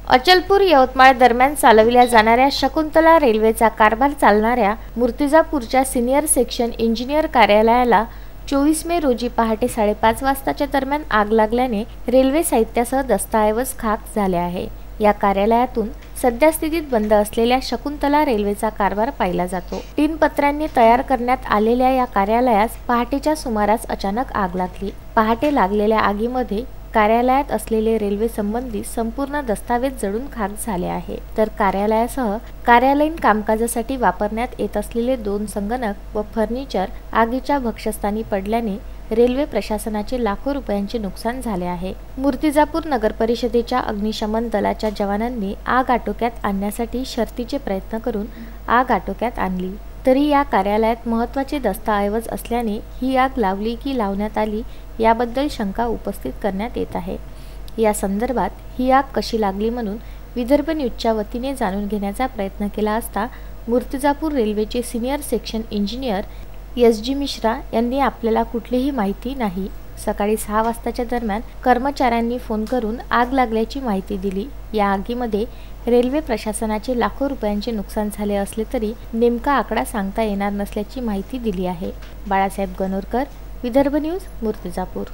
अचलपूर यवतमाळ दरम्यान चालविल्या जाणाऱ्या शकुंतला रेल्वेचा कारभार चालणाऱ्या मूर्तिजापूरच्या सिनियर सेक्शन इंजिनियर कार्यालयाला 24 मे रोजी पहाटे 5:30 वाजताच्या दरम्यान आग लागल्याने रेल्वे साहित्यासह दस्तऐवज खाक झाले आहे। या कार्यालयातून सध्या स्थितीत बंद असलेल्या शकुंतला रेल्वेचा कारभार पाहिला जातो। 3 पत्र्यांनी तयार करण्यात आलेल्या या कार्यालयास पहाटेच्या सुमारास अचानक आग लागली। पहाटे लागलेल्या आगीमध्ये कार्यालयात असलेले रेल्वे संबंधी संपूर्ण दस्तावेज जळून खाक झाले आहे। तर कार्यालयासह कार्यालयीन कामकाजासाठी वापरण्यात येत असलेले 2 संगणक व फर्निचर आगीच्या भक्षस्थानी पडल्याने रेल्वे प्रशासनाचे लाखो रुपयांचे नुकसान झाले आहे। मूर्तिजापूर नगर परिषदेच्या अग्निशमन दलाच्या जवानांनी आग आटोक्यात आणण्यासाठी शर्थीचे प्रयत्न करून आग आटोक्यात आणली, तरी या कार्यालयात महत्त्वाचे दस्तऐवज असल्याने ही आग लावली की लावण्यात आली याबद्दल शंका उपस्थित करण्यात येत आहे। या संदर्भात ही आग कशी लागली म्हणून विदर्भ न्यूजच्या वतीने जाणून घेण्याचा प्रयत्न केला असता मूर्तिजापूर रेल्वेचे senior section engineer SG Mishra यांनी आपल्याला कुठलीही माहिती नाही। सकाळी 6 वाजताच्या दरम्यान कर्मचाऱ्यांनी फोन करून आग लागल्याची माहिती दिली। या आगीमध्ये रेल्वे प्रशासनाचे लाखो रुपयांचे नुकसान झाले असले तरी नेमका आकडा सांगता येणार नसल्याची माहिती दिली आहे। बाळासाहेब गणोरकर, विदर्भ न्यूज, मूर्तिजापूर।